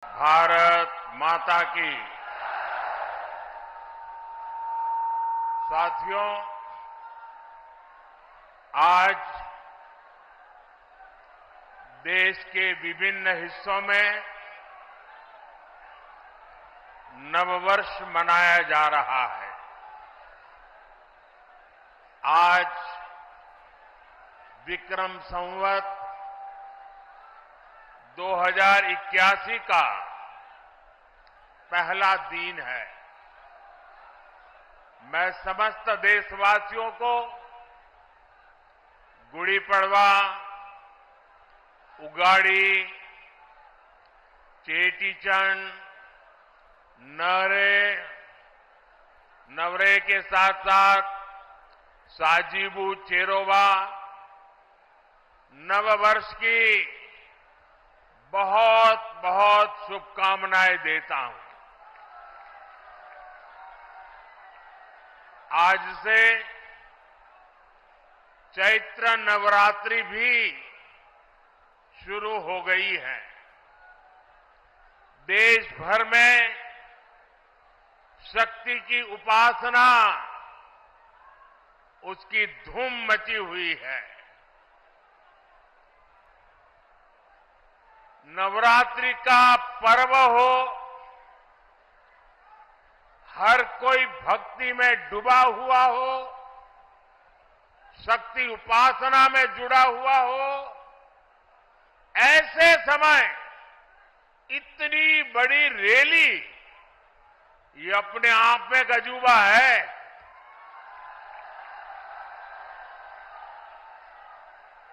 भारत माता की। साथियों, आज देश के विभिन्न हिस्सों में नववर्ष मनाया जा रहा है। आज विक्रम संवत 2081 का पहला दिन है। मैं समस्त देशवासियों को गुड़ी पड़वा, उगाड़ी, चेटीचंड, नवरे के साथ साथ साजिबू चेरोबा नववर्ष की बहुत बहुत शुभकामनाएं देता हूं। आज से चैत्र नवरात्रि भी शुरू हो गई है। देश भर में शक्ति की उपासना, उसकी धूम मची हुई है। नवरात्रि का पर्व हो, हर कोई भक्ति में डूबा हुआ हो, शक्ति उपासना में जुड़ा हुआ हो, ऐसे समय इतनी बड़ी रैली, ये अपने आप में एक अजूबा है।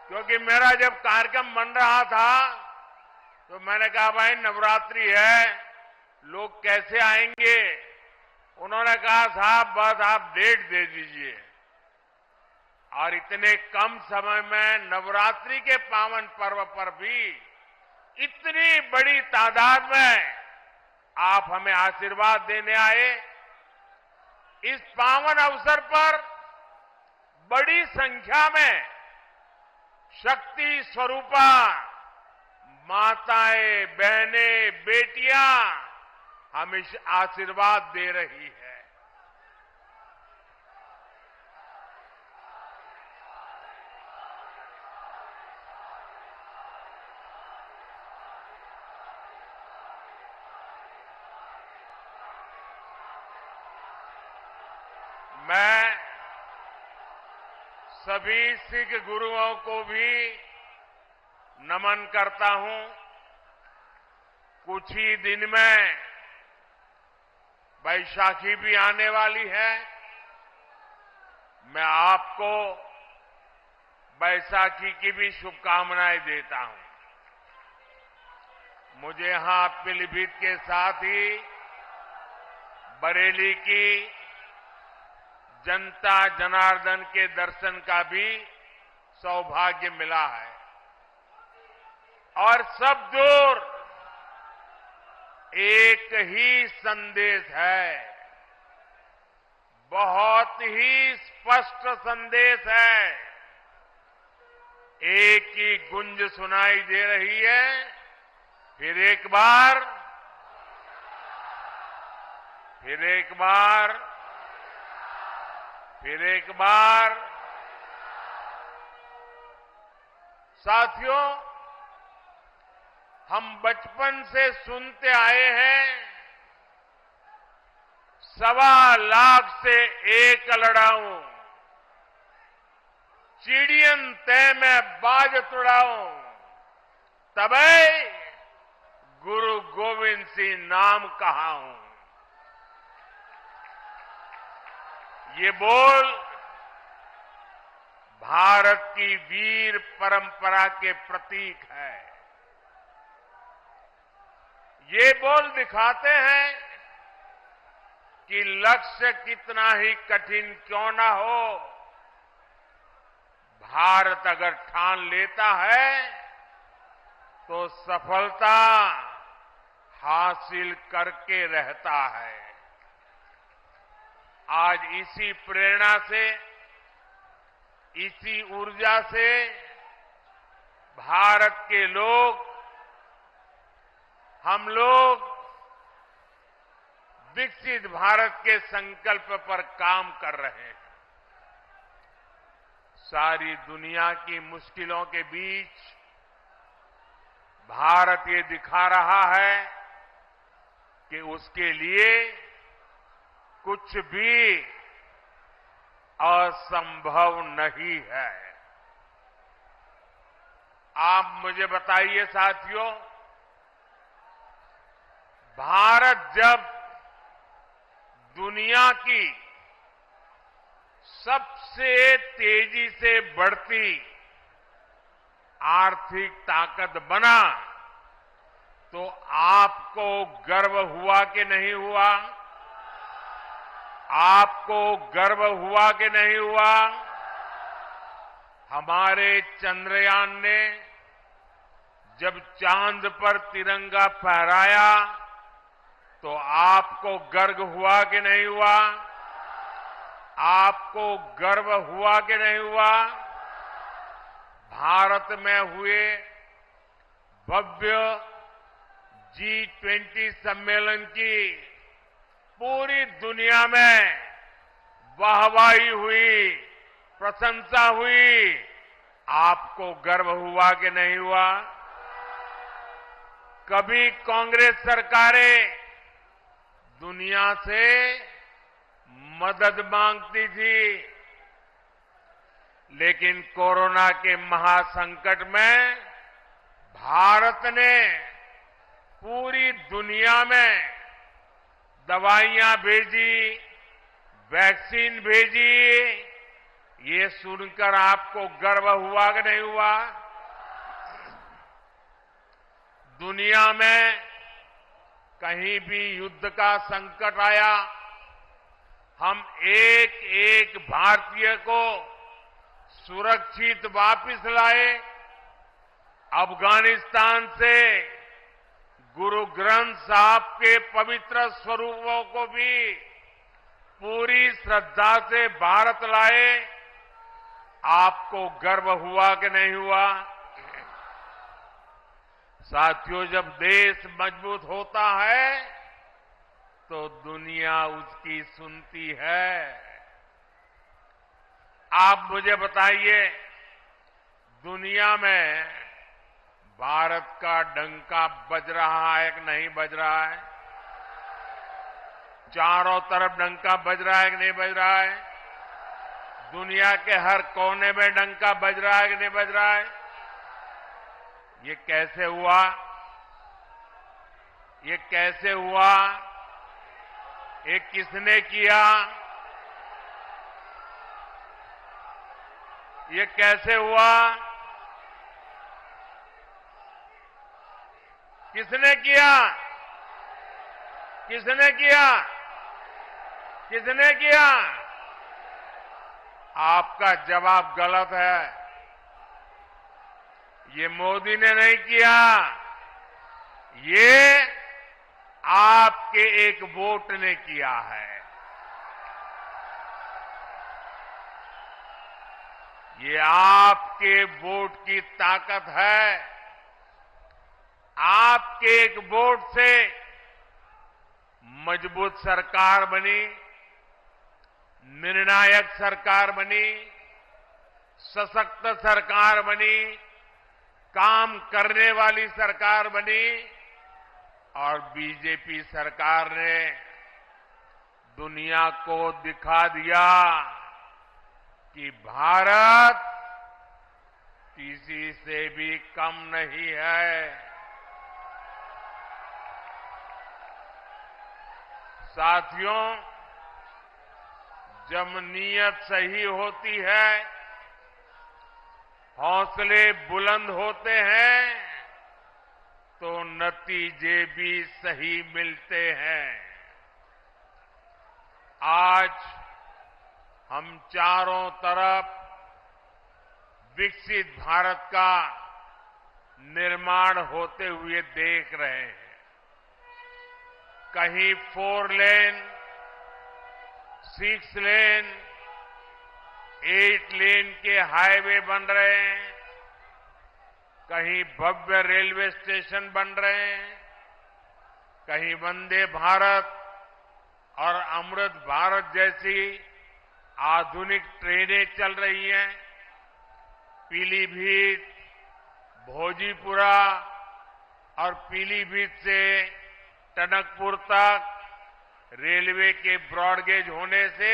क्योंकि मेरा जब कार्यक्रम बन रहा था तो मैंने कहा भाई नवरात्रि है, लोग कैसे आएंगे। उन्होंने कहा साहब बस आप डेट दे दीजिए। और इतने कम समय में नवरात्रि के पावन पर्व पर भी इतनी बड़ी तादाद में आप हमें आशीर्वाद देने आए। इस पावन अवसर पर बड़ी संख्या में शक्ति स्वरूपा माताएं, बहनें, बेटियां हमें आशीर्वाद दे रही है। मैं सभी सिख गुरुओं को भी नमन करता हूं। कुछ ही दिन में वैशाखी भी आने वाली है। मैं आपको वैशाखी की भी शुभकामनाएं देता हूं। मुझे यहां पीलीभीत के साथ ही बरेली की जनता जनार्दन के दर्शन का भी सौभाग्य मिला है। और सब दूर एक ही संदेश है, बहुत ही स्पष्ट संदेश है। एक ही गुंज सुनाई दे रही है, फिर एक बार, फिर एक बार, फिर एक बार। साथियों, हम बचपन से सुनते आए हैं, 1.25 से एक लड़ाऊं, चिड़ियन तय में बाज तुड़ाऊं, तबै गुरु गोविंद सिंह नाम कहाऊं। ये बोल भारत की वीर परंपरा के प्रतीक है। ये बोल दिखाते हैं कि लक्ष्य कितना ही कठिन क्यों ना हो, भारत अगर ठान लेता है तो सफलता हासिल करके रहता है। आज इसी प्रेरणा से, इसी ऊर्जा से भारत के लोग हम लोग विकसित भारत के संकल्प पर काम कर रहे हैं। सारी दुनिया की मुश्किलों के बीच भारत ये दिखा रहा है कि उसके लिए कुछ भी असंभव नहीं है। आप मुझे बताइए साथियों, भारत जब दुनिया की सबसे तेजी से बढ़ती आर्थिक ताकत बना तो आपको गर्व हुआ कि नहीं हुआ? आपको गर्व हुआ कि नहीं हुआ? हमारे चंद्रयान ने जब चांद पर तिरंगा फहराया तो आपको गर्व हुआ कि नहीं हुआ? आपको गर्व हुआ कि नहीं हुआ? भारत में हुए भव्य G20 सम्मेलन की पूरी दुनिया में वाहवाही हुई, प्रशंसा हुई। आपको गर्व हुआ कि नहीं हुआ? कभी कांग्रेस सरकारें दुनिया से मदद मांगती थी, लेकिन कोरोना के महासंकट में भारत ने पूरी दुनिया में दवाइयां भेजी, वैक्सीन भेजी। ये सुनकर आपको गर्व हुआ कि नहीं हुआ? दुनिया में कहीं भी युद्ध का संकट आया, हम एक एक भारतीय को सुरक्षित वापस लाए। अफगानिस्तान से गुरु ग्रंथ साहब के पवित्र स्वरूपों को भी पूरी श्रद्धा से भारत लाए। आपको गर्व हुआ कि नहीं हुआ? साथियों, जब देश मजबूत होता है तो दुनिया उसकी सुनती है। आप मुझे बताइए, दुनिया में भारत का डंका बज रहा है कि नहीं बज रहा है? चारों तरफ डंका बज रहा है कि नहीं बज रहा है? दुनिया के हर कोने में डंका बज रहा है कि नहीं बज रहा है? ये कैसे हुआ? ये कैसे हुआ? ये किसने किया? ये कैसे हुआ? किसने किया? किसने किया? किसने किया? आपका जवाब गलत है। ये मोदी ने नहीं किया, ये आपके एक वोट ने किया है। ये आपके वोट की ताकत है। आपके एक वोट से मजबूत सरकार बनी, निर्णायक सरकार बनी, सशक्त सरकार बनी, काम करने वाली सरकार बनी। और बीजेपी सरकार ने दुनिया को दिखा दिया कि भारत किसी से भी कम नहीं है। साथियों, जब नीयत सही होती है, हौसले बुलंद होते हैं, तो नतीजे भी सही मिलते हैं। आज हम चारों तरफ विकसित भारत का निर्माण होते हुए देख रहे हैं। कहीं 4 लेन, 6 लेन, 8 लेन के हाईवे बन रहे हैं, कहीं भव्य रेलवे स्टेशन बन रहे हैं, कहीं वंदे भारत और अमृत भारत जैसी आधुनिक ट्रेनें चल रही हैं। पीलीभीत, भोजीपुरा और पीलीभीत से टनकपुर तक रेलवे के ब्रॉडगेज होने से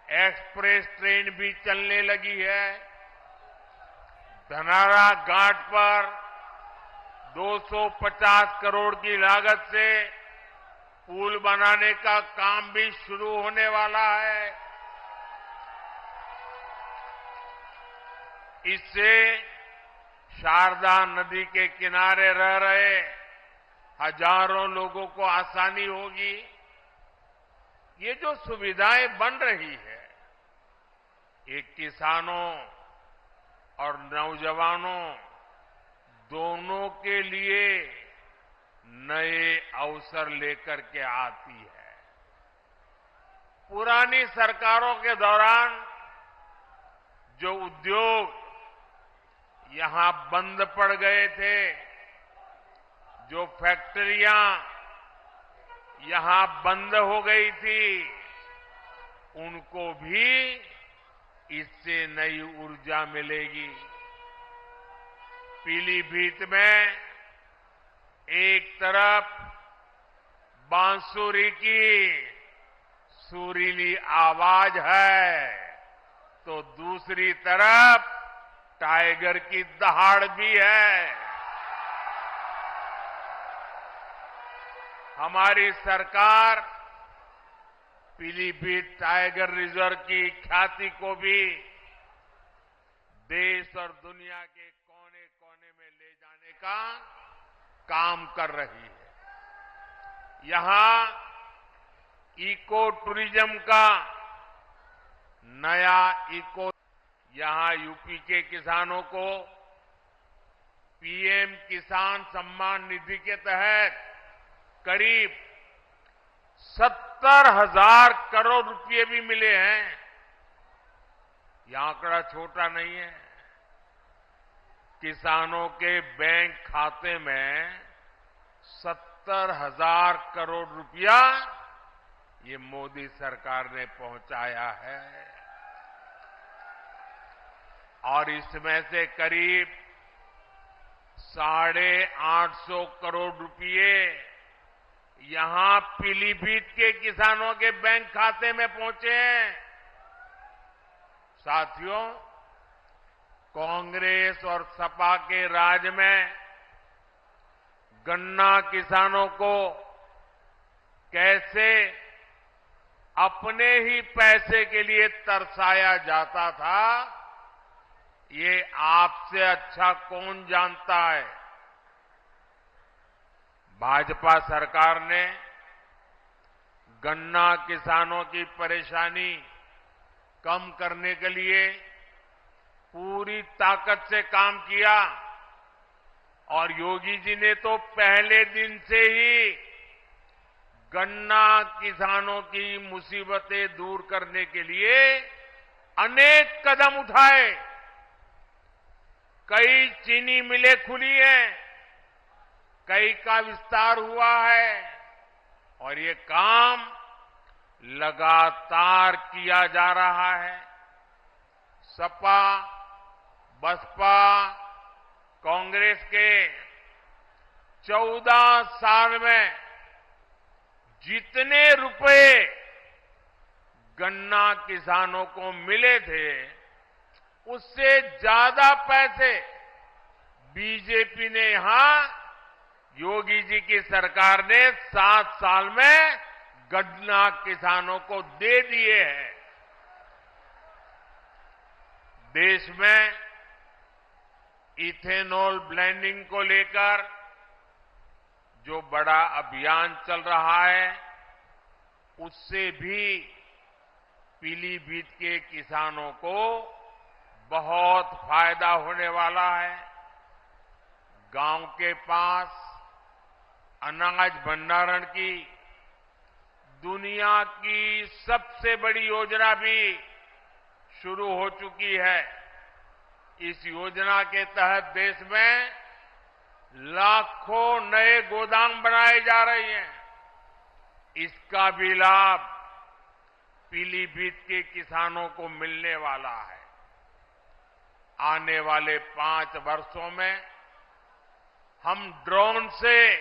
एक्सप्रेस ट्रेन भी चलने लगी है। धनारा घाट पर 250 करोड़ की लागत से पुल बनाने का काम भी शुरू होने वाला है। इससे शारदा नदी के किनारे रह रहे हजारों लोगों को आसानी होगी। ये जो सुविधाएं बन रही है, ये किसानों और नौजवानों दोनों के लिए नए अवसर लेकर के आती है। पुरानी सरकारों के दौरान जो उद्योग यहां बंद पड़ गए थे, जो फैक्ट्रियां यहां बंद हो गई थी, उनको भी इससे नई ऊर्जा मिलेगी। पीलीभीत में एक तरफ बांसुरी की सुरीली आवाज है, तो दूसरी तरफ टाइगर की दहाड़ भी है। हमारी सरकार पीलीभीत टाइगर रिजर्व की ख्याति को भी देश और दुनिया के कोने कोने में ले जाने का काम कर रही है। यहां इको टूरिज्म का नया यहां यूपी के किसानों को पीएम किसान सम्मान निधि के तहत करीब 70,000 करोड़ रुपए भी मिले हैं। यह आंकड़ा छोटा नहीं है। किसानों के बैंक खाते में 70,000 करोड़ रुपया ये मोदी सरकार ने पहुंचाया है और इसमें से करीब 850 करोड़ रुपए यहां पीलीभीत के किसानों के बैंक खाते में पहुंचे हैं। साथियों, कांग्रेस और सपा के राज में गन्ना किसानों को कैसे अपने ही पैसे के लिए तरसाया जाता था, ये आपसे अच्छा कौन जानता है। भाजपा सरकार ने गन्ना किसानों की परेशानी कम करने के लिए पूरी ताकत से काम किया और योगी जी ने तो पहले दिन से ही गन्ना किसानों की मुसीबतें दूर करने के लिए अनेक कदम उठाए। कई चीनी मिलें खुली हैं, कई का विस्तार हुआ है और ये काम लगातार किया जा रहा है। सपा, बसपा, कांग्रेस के 14 साल में जितने रुपए गन्ना किसानों को मिले थे, उससे ज्यादा पैसे बीजेपी ने यहां योगी जी की सरकार ने 7 साल में गन्ना किसानों को दे दिए हैं। देश में इथेनॉल ब्लेंडिंग को लेकर जो बड़ा अभियान चल रहा है, उससे भी पीलीभीत के किसानों को बहुत फायदा होने वाला है। गांव के पास अनाज भंडारण की दुनिया की सबसे बड़ी योजना भी शुरू हो चुकी है। इस योजना के तहत देश में लाखों नए गोदाम बनाए जा रहे हैं। इसका भी लाभ पीलीभीत के किसानों को मिलने वाला है। आने वाले 5 वर्षों में हम ड्रोन से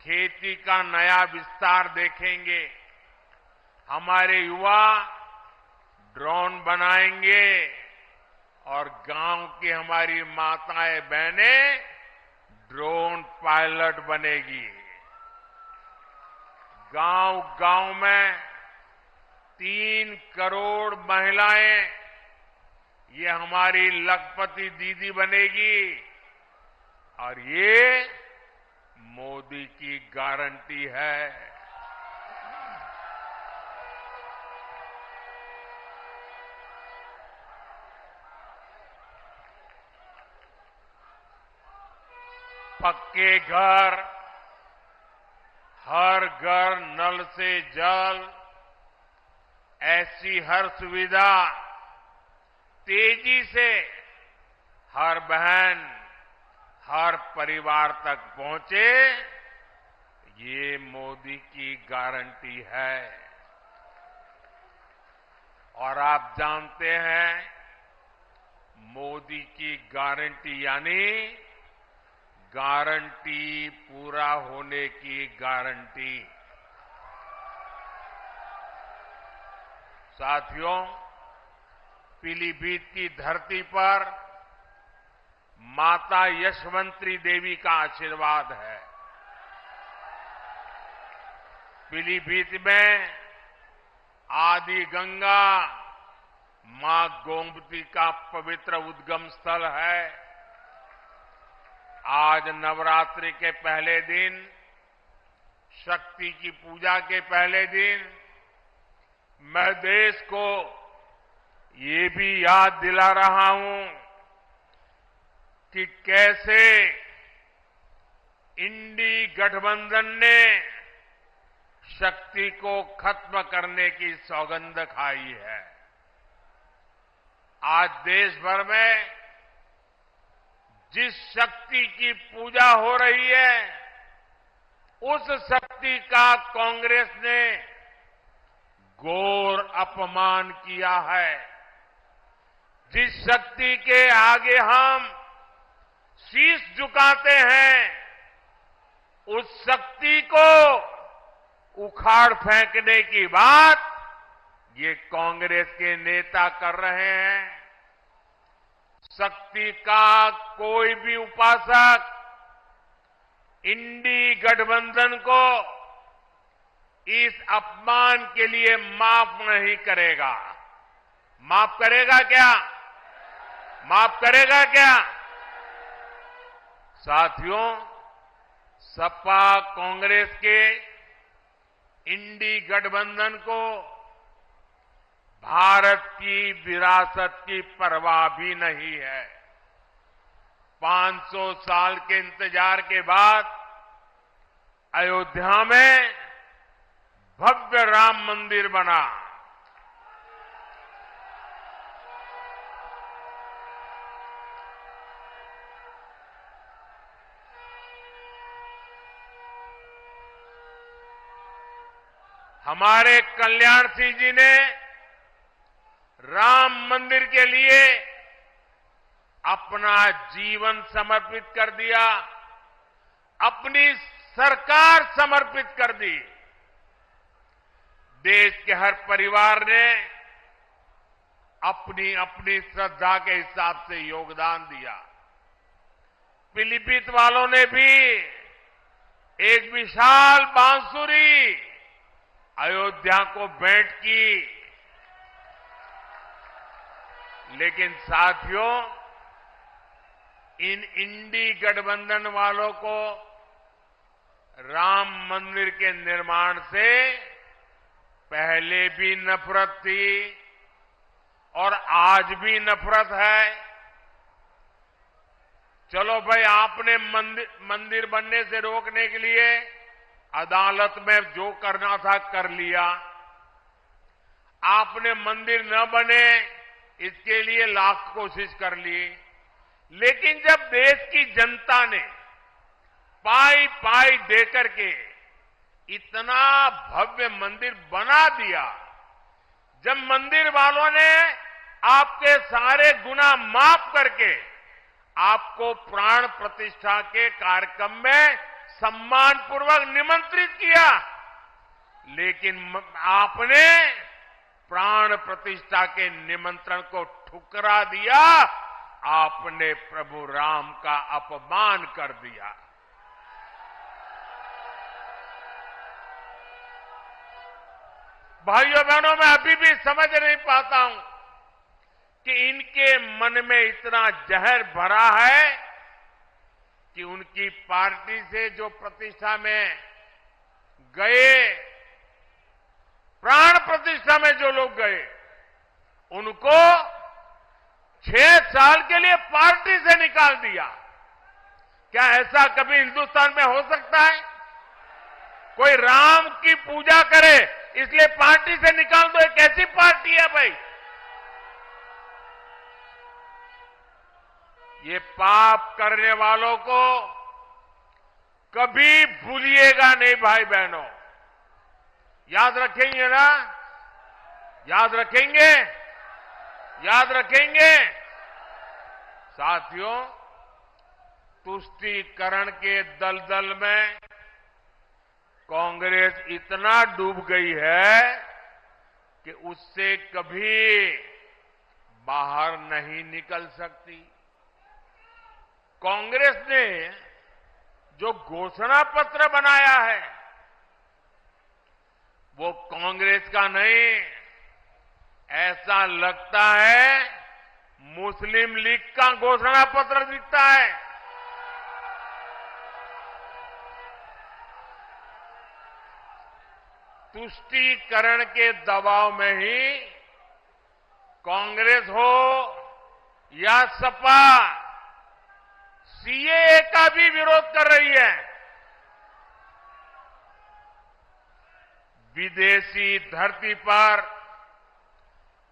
खेती का नया विस्तार देखेंगे। हमारे युवा ड्रोन बनाएंगे और गांव की हमारी माताएं बहनें ड्रोन पायलट बनेगी। गांव-गांव में 3 करोड़ महिलाएं ये हमारी लखपति दीदी बनेगी और ये मोदी की गारंटी है। पक्के घर, हर घर नल से जल, ऐसी हर सुविधा तेजी से हर बहन, हर परिवार तक पहुंचे, ये मोदी की गारंटी है। और आप जानते हैं, मोदी की गारंटी यानी गारंटी पूरा होने की गारंटी। साथियों, पीलीभीत की धरती पर माता यशवंती देवी का आशीर्वाद है। पीलीभीत में आदि गंगा मां गोमती का पवित्र उद्गम स्थल है। आज नवरात्रि के पहले दिन, शक्ति की पूजा के पहले दिन, मैं देश को ये भी याद दिला रहा हूं कि कैसे इंडी गठबंधन ने शक्ति को खत्म करने की सौगंध खाई है। आज देश भर में जिस शक्ति की पूजा हो रही है, उस शक्ति का कांग्रेस ने घोर अपमान किया है। जिस शक्ति के आगे हम शीश झुकाते हैं, उस शक्ति को उखाड़ फेंकने की बात ये कांग्रेस के नेता कर रहे हैं। शक्ति का कोई भी उपासक इंडी गठबंधन को इस अपमान के लिए माफ नहीं करेगा। माफ करेगा क्या? माफ करेगा क्या? साथियों, सपा कांग्रेस के इंडी गठबंधन को भारत की विरासत की परवाह भी नहीं है। 500 साल के इंतजार के बाद अयोध्या में भव्य राम मंदिर बना। हमारे कल्याण सिंह जी ने राम मंदिर के लिए अपना जीवन समर्पित कर दिया, अपनी सरकार समर्पित कर दी। देश के हर परिवार ने अपनी अपनी श्रद्धा के हिसाब से योगदान दिया। पीलीभीत वालों ने भी एक विशाल बांसुरी अयोध्या को भेंट की। लेकिन साथियों, इन इंडी गठबंधन वालों को राम मंदिर के निर्माण से पहले भी नफरत थी और आज भी नफरत है। चलो भाई, आपने मंदिर बनने से रोकने के लिए अदालत में जो करना था कर लिया। आपने मंदिर न बने इसके लिए लाख कोशिश कर ली, लेकिन जब देश की जनता ने पाई पाई देकर के इतना भव्य मंदिर बना दिया, जब मंदिर वालों ने आपके सारे गुनाह माफ करके आपको प्राण प्रतिष्ठा के कार्यक्रम में सम्मानपूर्वक निमंत्रित किया, लेकिन आपने प्राण प्रतिष्ठा के निमंत्रण को ठुकरा दिया, आपने प्रभु राम का अपमान कर दिया। भाइयों बहनों, मैं अभी भी समझ नहीं पाता हूं कि इनके मन में इतना जहर भरा है कि उनकी पार्टी से जो प्रतिष्ठा में गए, प्राण प्रतिष्ठा में जो लोग गए, उनको 6 साल के लिए पार्टी से निकाल दिया। क्या ऐसा कभी हिंदुस्तान में हो सकता है? कोई राम की पूजा करे इसलिए पार्टी से निकाल दो, एक ऐसी पार्टी है भाई? ये पाप करने वालों को कभी भूलिएगा नहीं भाई बहनों, याद रखेंगे ना? याद रखेंगे? याद रखेंगे? साथियों, तुष्टीकरण के दलदल में कांग्रेस इतना डूब गई है कि उससे कभी बाहर नहीं निकल सकती। कांग्रेस ने जो घोषणा पत्र बनाया है वो कांग्रेस का नहीं, ऐसा लगता है मुस्लिम लीग का घोषणा पत्र दिखता है। तुष्टीकरण के दबाव में ही कांग्रेस हो या सपा सीएए का भी विरोध कर रही है। विदेशी धरती पर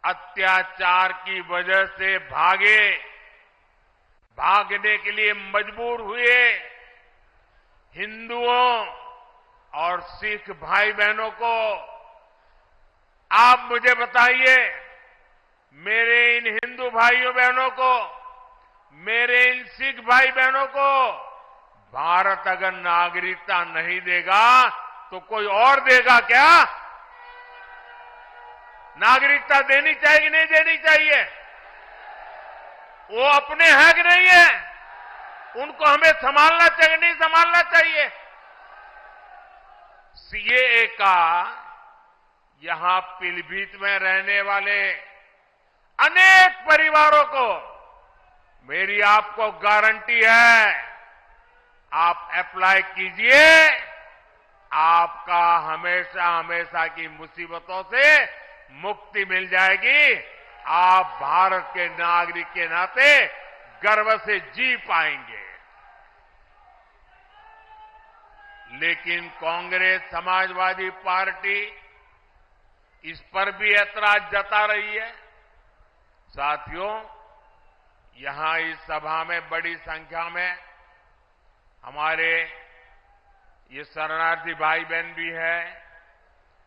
अत्याचार की वजह से भागने के लिए मजबूर हुए हिंदुओं और सिख भाई बहनों को आप मुझे बताइए, मेरे इन हिंदू भाइयों बहनों को, मेरे इन सिख भाई बहनों को भारत अगर नागरिकता नहीं देगा तो कोई और देगा क्या? नागरिकता देनी चाहिए कि नहीं देनी चाहिए? वो अपने हैं कि नहीं है? उनको हमें संभालना चाहिए, नहीं संभालना चाहिए? सीएए का यहां पीलीभीत में रहने वाले अनेक परिवारों को मेरी आपको गारंटी है, आप अप्लाई कीजिए, आपका हमेशा हमेशा की मुसीबतों से मुक्ति मिल जाएगी। आप भारत के नागरिक के नाते गर्व से जी पाएंगे। लेकिन कांग्रेस समाजवादी पार्टी इस पर भी ऐतराज जता रही है। साथियों, यहां इस सभा में बड़ी संख्या में हमारे ये शरणार्थी भाई बहन भी है,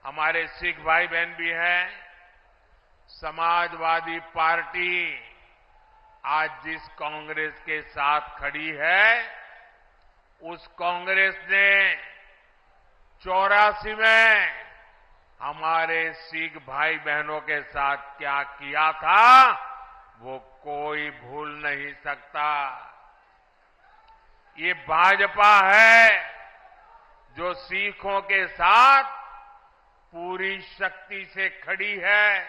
हमारे सिख भाई बहन भी हैं। समाजवादी पार्टी आज जिस कांग्रेस के साथ खड़ी है, उस कांग्रेस ने 84 में हमारे सिख भाई बहनों के साथ क्या किया था वो कोई भूल नहीं सकता। ये भाजपा है जो सिखों के साथ पूरी शक्ति से खड़ी है,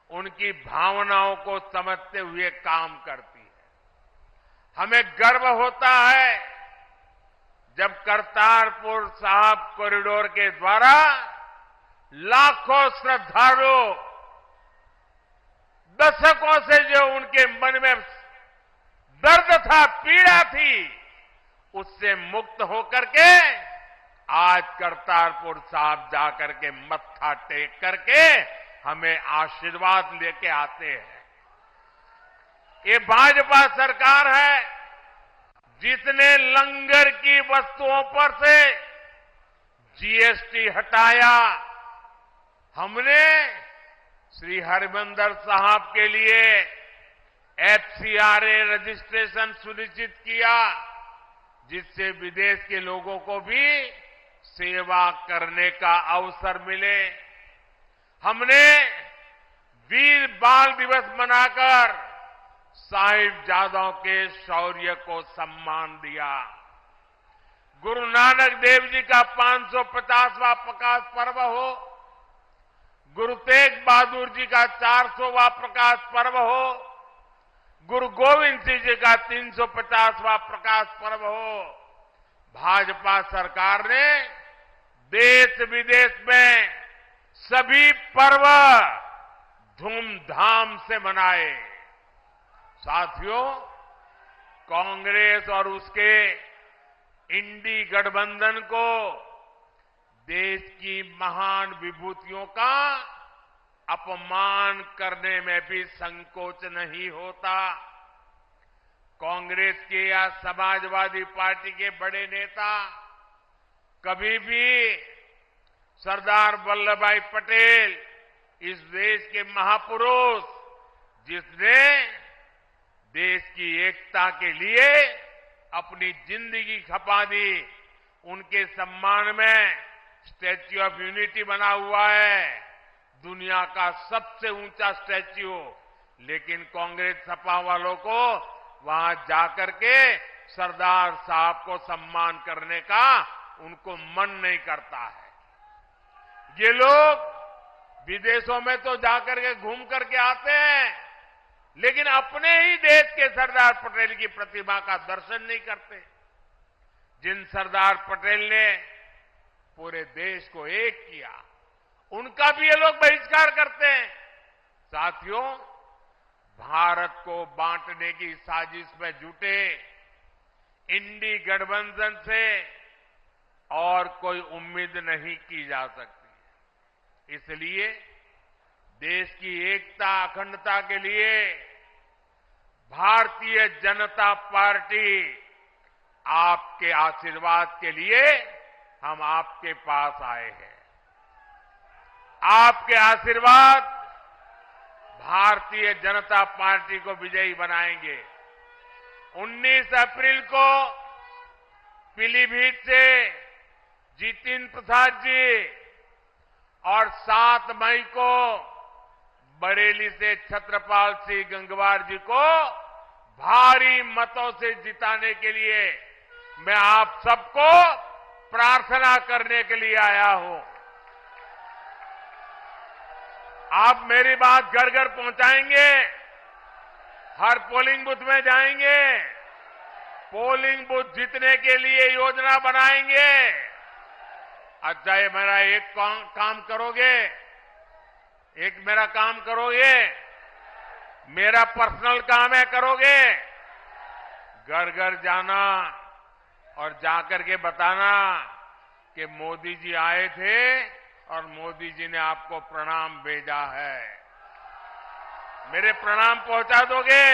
उनकी भावनाओं को समझते हुए काम करती है। हमें गर्व होता है जब करतारपुर साहिब कॉरिडोर के द्वारा लाखों श्रद्धालु दशकों से जो उनके मन में दर्द था, पीड़ा थी, उससे मुक्त होकर के आज करतारपुर साहिब जाकर के मत्था टेक करके हमें आशीर्वाद लेके आते हैं। ये भाजपा सरकार है जिसने लंगर की वस्तुओं पर से जीएसटी हटाया। हमने श्री हरमंदिर साहब के लिए एफसीआरए रजिस्ट्रेशन सुनिश्चित किया, जिससे विदेश के लोगों को भी सेवा करने का अवसर मिले। हमने वीर बाल दिवस मनाकर साहिबजादों के शौर्य को सम्मान दिया। गुरु नानक देव जी का 550वां प्रकाश पर्व हो, गुरु तेग बहादुर जी का 400वां प्रकाश पर्व हो, गुरु गोविंद सिंह जी का 350वां प्रकाश पर्व हो, भाजपा सरकार ने देश विदेश में सभी पर्व धूमधाम से मनाए। साथियों, कांग्रेस और उसके इंडी गठबंधन को देश की महान विभूतियों का अपमान करने में भी संकोच नहीं होता। कांग्रेस के या समाजवादी पार्टी के बड़े नेता कभी भी सरदार वल्लभ भाई पटेल, इस देश के महापुरुष जिसने देश की एकता के लिए अपनी जिंदगी खपा दी, उनके सम्मान में स्टैच्यू ऑफ यूनिटी बना हुआ है, दुनिया का सबसे ऊंचा स्टैच्यू। लेकिन कांग्रेस सपा वालों को वहां जाकर के सरदार साहब को सम्मान करने का उनको मन नहीं करता है। ये लोग विदेशों में तो जाकर के घूम करके आते हैं, लेकिन अपने ही देश के सरदार पटेल की प्रतिमा का दर्शन नहीं करते, जिन सरदार पटेल ने पूरे देश को एक किया, उनका भी ये लोग बहिष्कार करते हैं। साथियों, भारत को बांटने की साजिश में जुटे इंडी गठबंधन से और कोई उम्मीद नहीं की जा सकती। इसलिए देश की एकता अखंडता के लिए भारतीय जनता पार्टी आपके आशीर्वाद के लिए हम आपके पास आए हैं। आपके आशीर्वाद भारतीय जनता पार्टी को विजयी बनाएंगे। 19 अप्रैल को पीलीभीत से जितिन प्रसाद जी और 7 मई को बरेली से छत्रपाल सिंह गंगवार जी को भारी मतों से जिताने के लिए मैं आप सबको प्रार्थना करने के लिए आया हूं। आप मेरी बात घर घर पहुंचाएंगे, हर पोलिंग बूथ में जाएंगे, पोलिंग बूथ जीतने के लिए योजना बनाएंगे। अच्छा, ये मेरा एक काम करोगे, एक मेरा काम करोगे, मेरा पर्सनल काम है, करोगे? घर घर जाना और जाकर के बताना कि मोदी जी आए थे और मोदी जी ने आपको प्रणाम भेजा है। मेरे प्रणाम पहुंचा दोगे?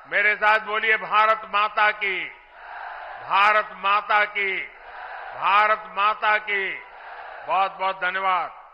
मेरे साथ बोलिए, भारत माता की, भारत माता की, भारत माता की। बहुत बहुत धन्यवाद।